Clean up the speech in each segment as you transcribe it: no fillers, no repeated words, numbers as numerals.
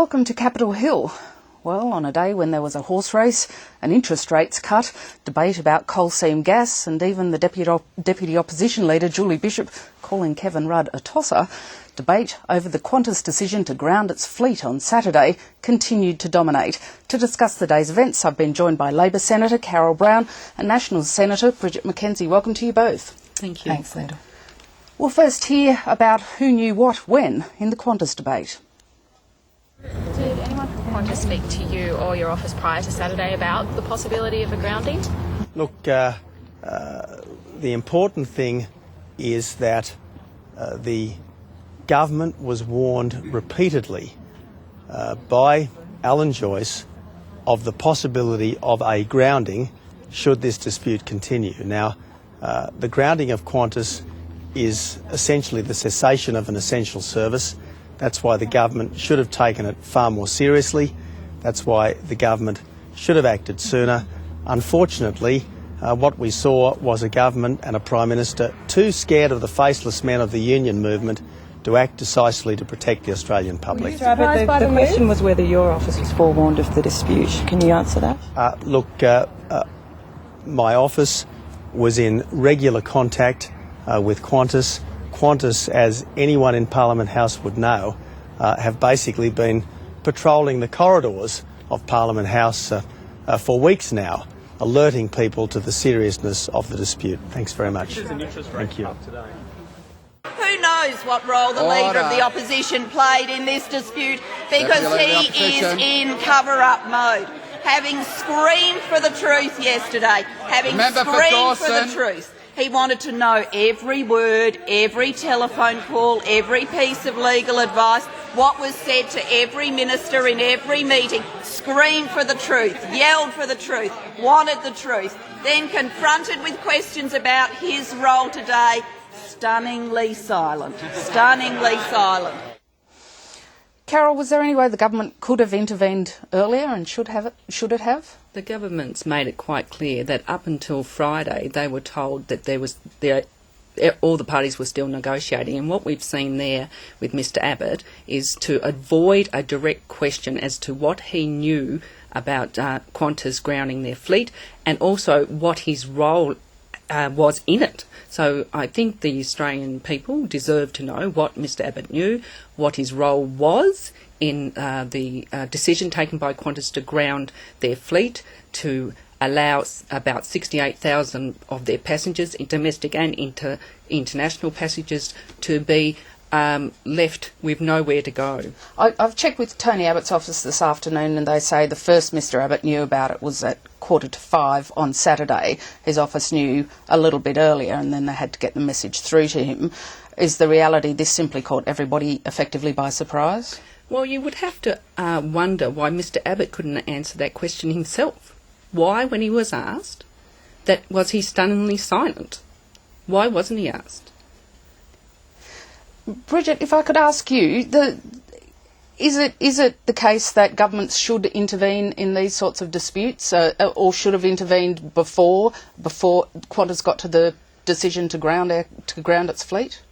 Welcome to Capitol Hill. Well, on a day when there was a horse race, an interest rates cut, debate about coal seam gas, and even the Deputy Opposition Leader, Julie Bishop, calling Kevin Rudd a tosser, debate over the Qantas decision to ground its fleet on Saturday continued to dominate. To discuss the day's events, I've been joined by Labor Senator Carol Brown and National Senator Bridget McKenzie. Welcome to you both. Thank you. Thanks, Linda. We'll first hear about who knew what when in the Qantas debate. Did anyone from Qantas speak to you or your office prior to Saturday about the possibility of a grounding? Look, the important thing is that the government was warned repeatedly by Alan Joyce of the possibility of a grounding should this dispute continue. Now, the grounding of Qantas is essentially the cessation of an essential service. That's why the government should have taken it far more seriously. That's why the government should have acted sooner. Unfortunately, what we saw was a government and a Prime Minister too scared of the faceless men of the union movement to act decisively to protect the Australian public. Mr. Abbott, the question was whether your office was forewarned of the dispute. Can you answer that? Look, my office was in regular contact with Qantas. Qantas, as anyone in Parliament House would know, have basically been patrolling the corridors of Parliament House for weeks now, alerting people to the seriousness of the dispute. Thanks very much. Thank you. Who knows what role the Leader of the Opposition played in this dispute, because he is in cover-up mode. Having screamed for the truth yesterday, having screamed for the truth, he wanted to know every word, every telephone call, every piece of legal advice, what was said to every minister in every meeting, screamed for the truth, yelled for the truth, wanted the truth, then confronted with questions about his role today, stunningly silent, stunningly silent. Carol, was there any way the government could have intervened earlier and should it have? The government's made it quite clear that up until Friday they were told that all the parties were still negotiating, and what we've seen there with Mr Abbott is to avoid a direct question as to what he knew about Qantas grounding their fleet and also what his role was in it. So I think the Australian people deserve to know what Mr Abbott knew, what his role was in the decision taken by Qantas to ground their fleet, to allow about 68,000 of their passengers, domestic and international passengers, to be left with nowhere to go. I've checked with Tony Abbott's office this afternoon, and they say the first Mr Abbott knew about it was at 4:45 on Saturday. His office knew a little bit earlier, and then they had to get the message through to him. Is the reality this simply caught everybody effectively by surprise? Well, you would have to wonder why Mr Abbott couldn't answer that question himself. Why, when he was asked, was he stunningly silent? Why wasn't he asked? Bridget, if I could ask you, is it the case that governments should intervene in these sorts of disputes, or should have intervened before Qantas got to the decision to ground its fleet?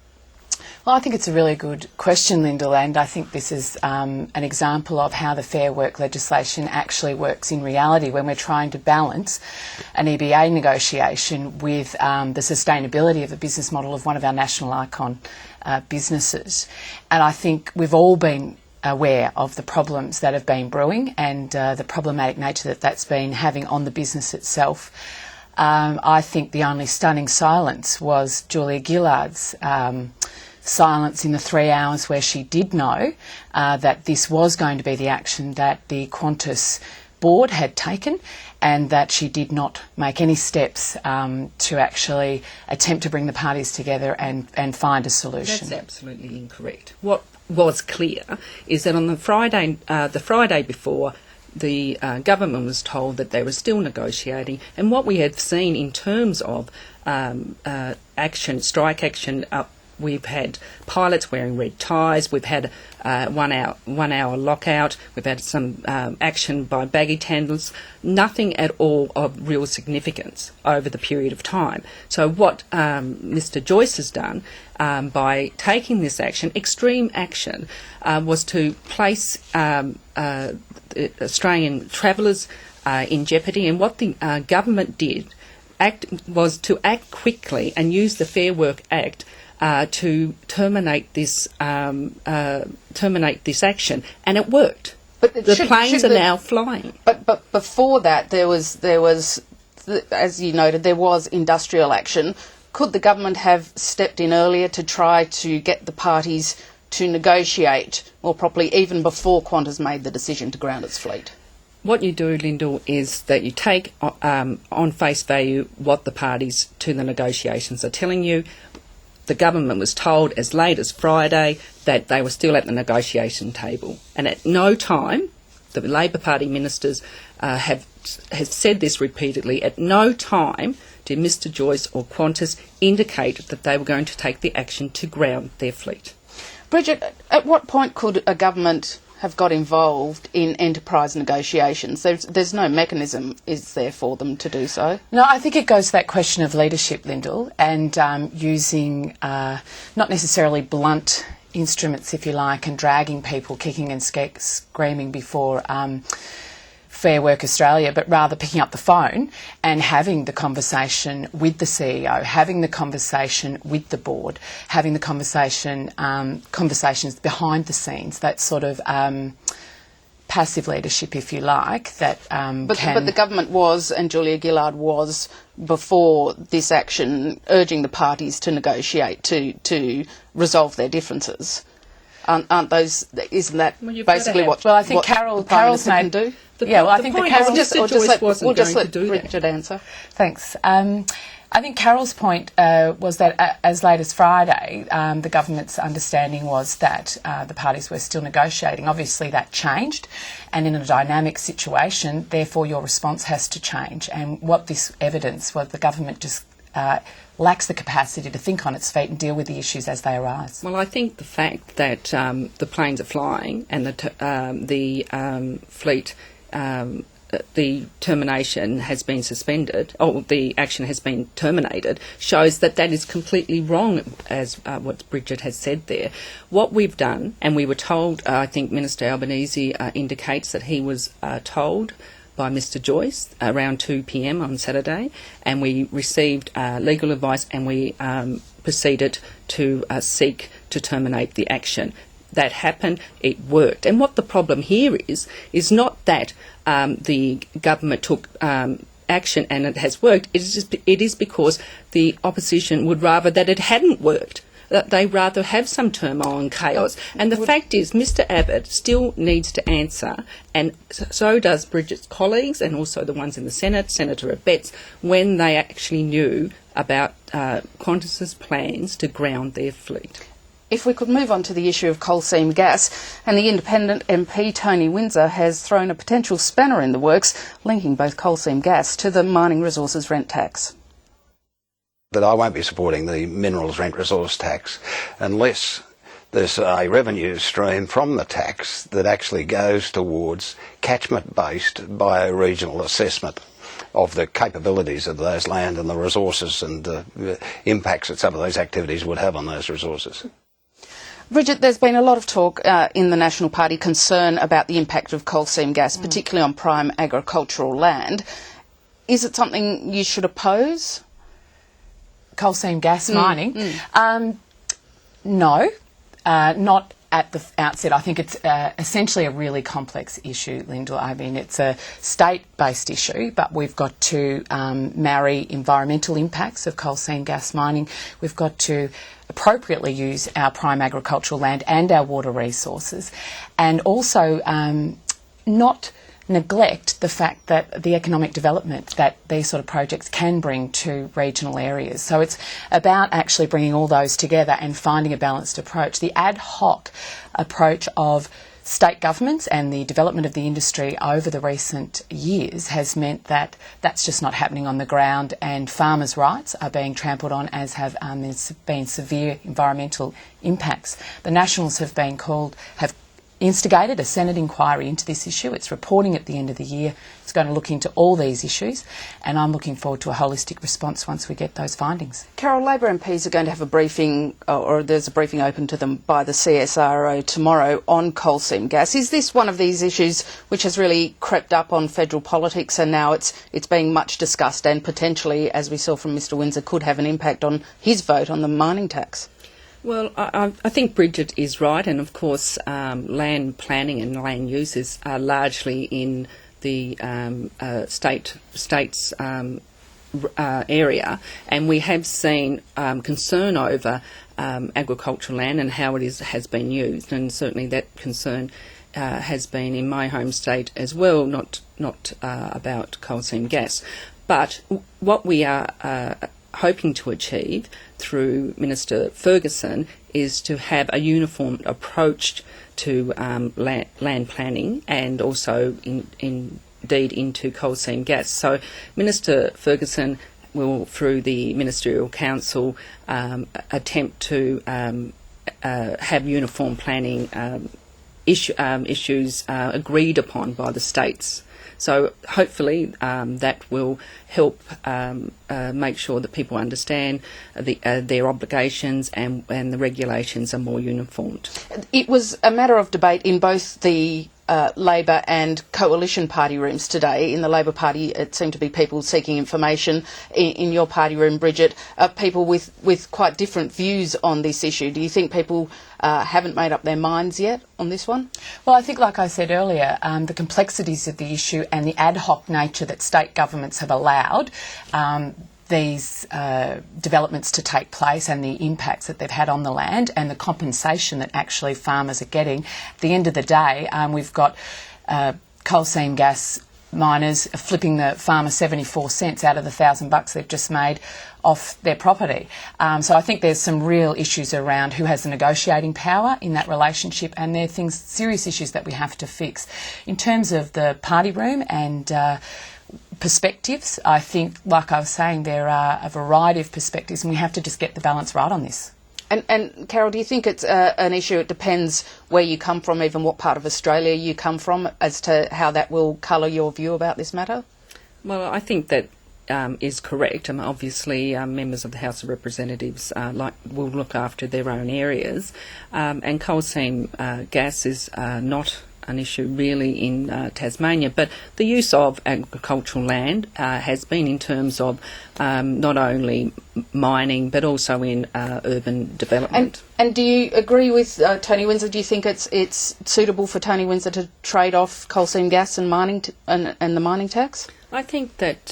Well, I think it's a really good question, Linda, and I think this is an example of how the Fair Work legislation actually works in reality when we're trying to balance an EBA negotiation with the sustainability of the business model of one of our national icon businesses. And I think we've all been aware of the problems that have been brewing and the problematic nature that that's been having on the business itself. I think the only stunning silence was Julia Gillard's silence in the 3 hours where she did know that this was going to be the action that the Qantas board had taken, and that she did not make any steps to actually attempt to bring the parties together and find a solution. That's absolutely incorrect. What was clear is that on the Friday before, the government was told that they were still negotiating, and what we had seen in terms of strike action we've had pilots wearing red ties. We've had 1 hour lockout. We've had some action by baggage handlers. Nothing at all of real significance over the period of time. So what Mr. Joyce has done by taking this action, extreme action, was to place Australian travellers in jeopardy. And what the government did was to act quickly and use the Fair Work Act to terminate this action, and it worked. But the planes are now flying. But before that, there was, as you noted, there was industrial action. Could the government have stepped in earlier to try to get the parties to negotiate more properly, even before Qantas made the decision to ground its fleet? What you do, Lyndall, is that you take on face value what the parties to the negotiations are telling you. The government was told as late as Friday that they were still at the negotiation table, and at no time, the Labor Party ministers have said this repeatedly, at no time did Mr. Joyce or Qantas indicate that they were going to take the action to ground their fleet. Bridget, at what point could a government have got involved in enterprise negotiations? There's no mechanism, is there, for them to do so? No, I think it goes to that question of leadership, Lyndall, and using not necessarily blunt instruments, if you like, and dragging people kicking and screaming before Fair Work Australia, but rather picking up the phone and having the conversation with the CEO, having the conversation with the board, having the conversations behind the scenes, that sort of passive leadership, if you like. But the government was, and Julia Gillard was, before this action, urging the parties to negotiate, to resolve their differences. Aren't those? Isn't that basically what? Well, I think Carol's made. Can do? I think We'll just let Bridget answer. Thanks. I think Carol's point was that as late as Friday, the government's understanding was that the parties were still negotiating. Obviously, that changed, and in a dynamic situation, therefore, your response has to change. And what this evidence was, the government just lacks the capacity to think on its feet and deal with the issues as they arise. Well, I think the fact that the planes are flying and the fleet, the termination has been suspended, or the action has been terminated, shows that that is completely wrong, as what Bridget has said there. What we've done, and we were told, I think Minister Albanese indicates that he was told by Mr. Joyce around 2 p.m. on Saturday, and we received legal advice, and we proceeded to seek to terminate the action. That happened, it worked. And what the problem here is not that the government took action and it has worked. It is because the opposition would rather that it hadn't worked. That they rather have some turmoil and chaos. And the fact is, Mr. Abbott still needs to answer, and so does Bridget's colleagues and also the ones in the Senate, Senator Abetz, when they actually knew about Qantas's plans to ground their fleet. If we could move on to the issue of coal seam gas, and the independent MP Tony Windsor has thrown a potential spanner in the works, linking both coal seam gas to the mining resources rent tax. That I won't be supporting the minerals rent resource tax unless there's a revenue stream from the tax that actually goes towards catchment-based bioregional assessment of the capabilities of those land and the resources and the impacts that some of those activities would have on those resources. Bridget, there's been a lot of talk in the National Party concern about the impact of coal seam gas, particularly on prime agricultural land. Is it something you should oppose? Coal seam gas mining? No, not at the outset. I think it's essentially a really complex issue, Lyndall. I mean, it's a state-based issue, but we've got to marry environmental impacts of coal seam gas mining. We've got to appropriately use our prime agricultural land and our water resources, and also not neglect the fact that the economic development that these sort of projects can bring to regional areas. So it's about actually bringing all those together and finding a balanced approach. The ad hoc approach of state governments and the development of the industry over the recent years has meant that that's just not happening on the ground, and farmers' rights are being trampled on, as have there's been severe environmental impacts. The Nationals have instigated a Senate inquiry into this issue. It's reporting at the end of the year. It's going to look into all these issues, and I'm looking forward to a holistic response once we get those findings. Carol, Labor MPs are going to have a briefing, or there's a briefing open to them by the CSIRO tomorrow on coal seam gas. Is this one of these issues which has really crept up on federal politics, and now it's being much discussed and potentially, as we saw from Mr Windsor, could have an impact on his vote on the mining tax? Well, I think Bridget is right, and of course land planning and land uses are largely in the state's area, and we have seen concern over agricultural land and how it has been used, and certainly that concern has been in my home state as well, not about coal seam gas. But what we are hoping to achieve through Minister Ferguson is to have a uniform approach to land planning, and also indeed into coal seam gas. So Minister Ferguson will, through the Ministerial Council, attempt to have uniform planning issues agreed upon by the states. So hopefully that will help make sure that people understand their obligations, and the regulations are more uniformed. It was a matter of debate in both the Labor and Coalition party rooms today. In the Labor Party, it seemed to be people seeking information. In your party room, Bridget, people with quite different views on this issue. Do you think people haven't made up their minds yet on this one? Well, I think, like I said earlier, the complexities of the issue and the ad hoc nature that state governments have allowed these developments to take place, and the impacts that they've had on the land, and the compensation that actually farmers are getting. At the end of the day, we've got coal seam gas miners flipping the farmer 74 cents out of the $1,000 they've just made off their property. So I think there's some real issues around who has the negotiating power in that relationship, and there are serious issues that we have to fix. In terms of the party room and perspectives, I think, like I was saying, there are a variety of perspectives, and we have to just get the balance right on this. And Carol, do you think it's an issue? It depends where you come from, even what part of Australia you come from, as to how that will colour your view about this matter? Well, I think that is correct. Obviously, members of the House of Representatives will look after their own areas, and coal seam gas is not an issue really in Tasmania, but the use of agricultural land has been in terms of not only mining but also in urban development. And do you agree with Tony Windsor? Do you think it's suitable for Tony Windsor to trade off coal seam gas and mining and the mining tax? I think that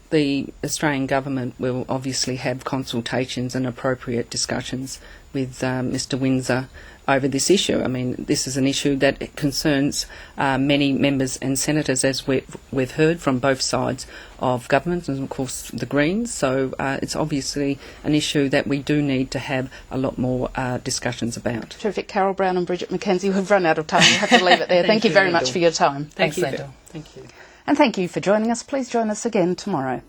the Australian government will obviously have consultations and appropriate discussions with Mr Windsor over this issue. I mean, this is an issue that concerns many members and senators, as we've heard from both sides of government, and of course the Greens. So it's obviously an issue that we do need to have a lot more discussions about. Terrific. Carol Brown and Bridget McKenzie, we've run out of time. We'll have to leave it there. Thank you very much for your time. Thank you. Lyndall. Thank you. And thank you for joining us. Please join us again tomorrow.